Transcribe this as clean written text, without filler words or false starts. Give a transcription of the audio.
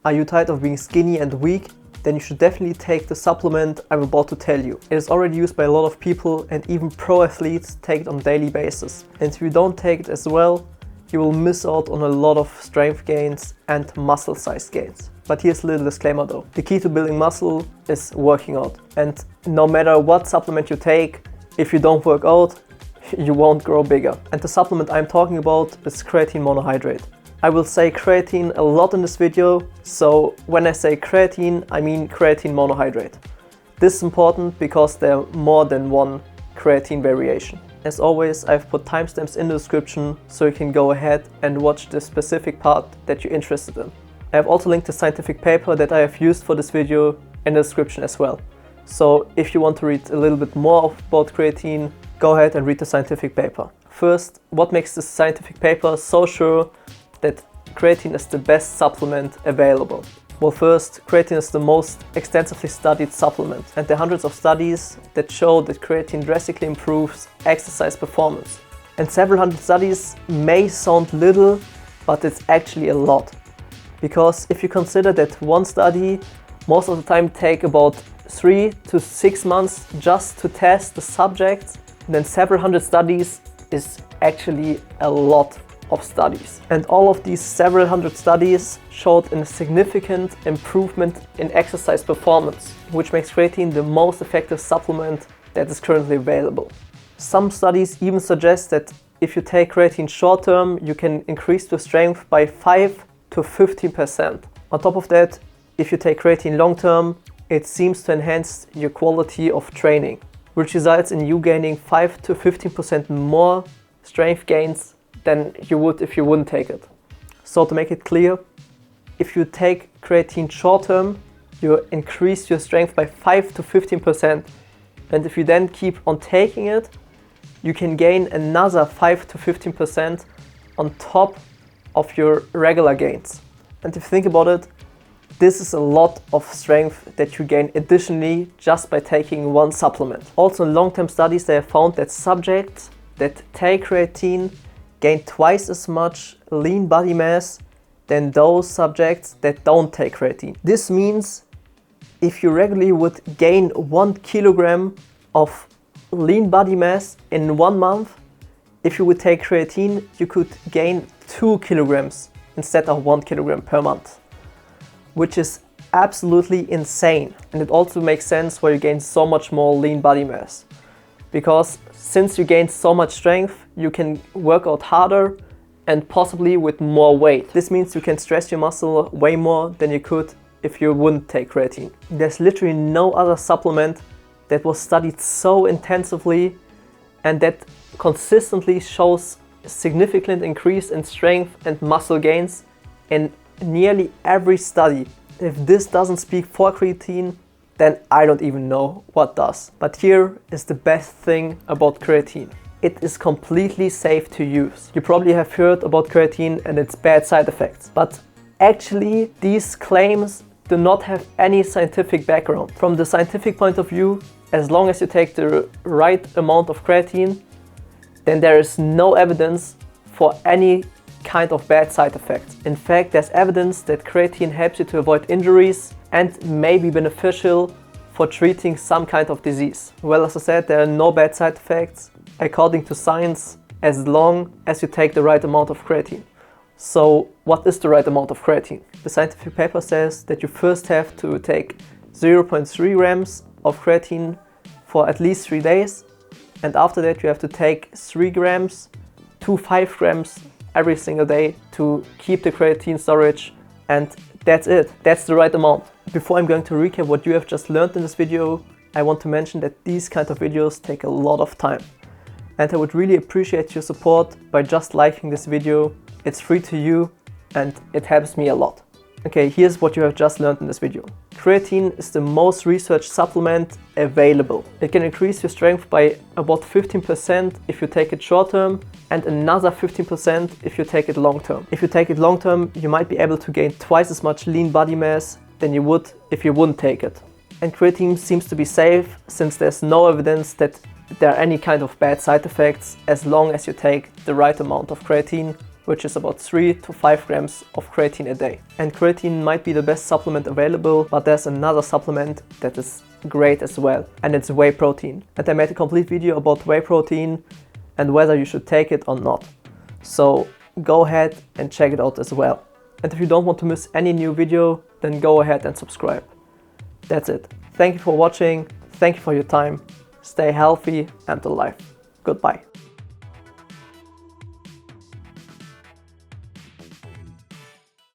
Are you tired of being skinny and weak? Then you should definitely take the supplement I'm about to tell you. It is already used by a lot of people, and even pro athletes take it on a daily basis. And if you don't take it as well, you will miss out on a lot of strength gains and muscle size gains. But here's a little disclaimer though. The key to building muscle is working out. And no matter what supplement you take, if you don't work out, you won't grow bigger. And the supplement I'm talking about is creatine monohydrate. I will say creatine a lot in this video, so when I say creatine, I mean creatine monohydrate. This is important because there are more than one creatine variation. As always, I've put timestamps in the description so you can go ahead and watch the specific part that you're interested in. I have also linked the scientific paper that I have used for this video in the description as well. So if you want to read a little bit more about creatine, go ahead and read the scientific paper. First, what makes this scientific paper so sure that creatine is the best supplement available? Well, first, creatine is the most extensively studied supplement, and there are hundreds of studies that show that creatine drastically improves exercise performance. And several hundred studies may sound little, but it's actually a lot. Because if you consider that one study most of the time take about 3 to 6 months just to test the subjects, then several hundred studies is actually a lot of studies. And all of these several hundred studies showed a significant improvement in exercise performance, which makes creatine the most effective supplement that is currently available. Some studies even suggest that if you take creatine short term, you can increase your strength by 5 to 15%. On top of that, if you take creatine long term, it seems to enhance your quality of training, which results in you gaining 5 to 15% more strength gains than you would if you wouldn't take it. So to make it clear, if you take creatine short term, you increase your strength by 5 to 15%, and if you then keep on taking it, you can gain another 5 to 15% on top of your regular gains. And if you think about it, this is a lot of strength that you gain additionally just by taking one supplement. Also in long-term studies, they have found that subjects that take creatine gain twice as much lean body mass than those subjects that don't take creatine. This means if you regularly would gain 1 kilogram of lean body mass in 1 month, if you would take creatine, you could gain 2 kilograms instead of 1 kilogram per month, which is absolutely insane. And it also makes sense why you gain so much more lean body mass. Because since you gain so much strength, you can work out harder and possibly with more weight. This means you can stress your muscle way more than you could if you wouldn't take creatine. There's literally no other supplement that was studied so intensively and that consistently shows a significant increase in strength and muscle gains in nearly every study. If this doesn't speak for creatine, then I don't even know what does. But here is the best thing about creatine. It is completely safe to use. You probably have heard about creatine and its bad side effects, but actually these claims do not have any scientific background. From the scientific point of view, as long as you take the right amount of creatine, then there is no evidence for any kind of bad side effects. In fact, there's evidence that creatine helps you to avoid injuries and may be beneficial for treating some kind of disease. Well, as I said, there are no bad side effects according to science as long as you take the right amount of creatine. So what is the right amount of creatine? The scientific paper says that you first have to take 0.3 grams of creatine for at least 3 days, and after that you have to take 3 grams to 5 grams every single day to keep the creatine storage, and that's it. That's the right amount. Before I'm going to recap what you have just learned in this video, I want to mention that these kind of videos take a lot of time. And I would really appreciate your support by just liking this video. It's free to you and it helps me a lot. Okay, here's what you have just learned in this video. Creatine is the most researched supplement available. It can increase your strength by about 15% if you take it short term and another 15% if you take it long term. If you take it long term, you might be able to gain twice as much lean body mass than you would if you wouldn't take it. And creatine seems to be safe since there's no evidence that there are any kind of bad side effects as long as you take the right amount of creatine, which is about 3 to 5 grams of creatine a day. And creatine might be the best supplement available, but there's another supplement that is great as well, and it's whey protein. And I made a complete video about whey protein and whether you should take it or not. So go ahead and check it out as well. And if you don't want to miss any new video, then go ahead and subscribe. That's it. Thank you for watching. Thank you for your time. Stay healthy and alive. Goodbye.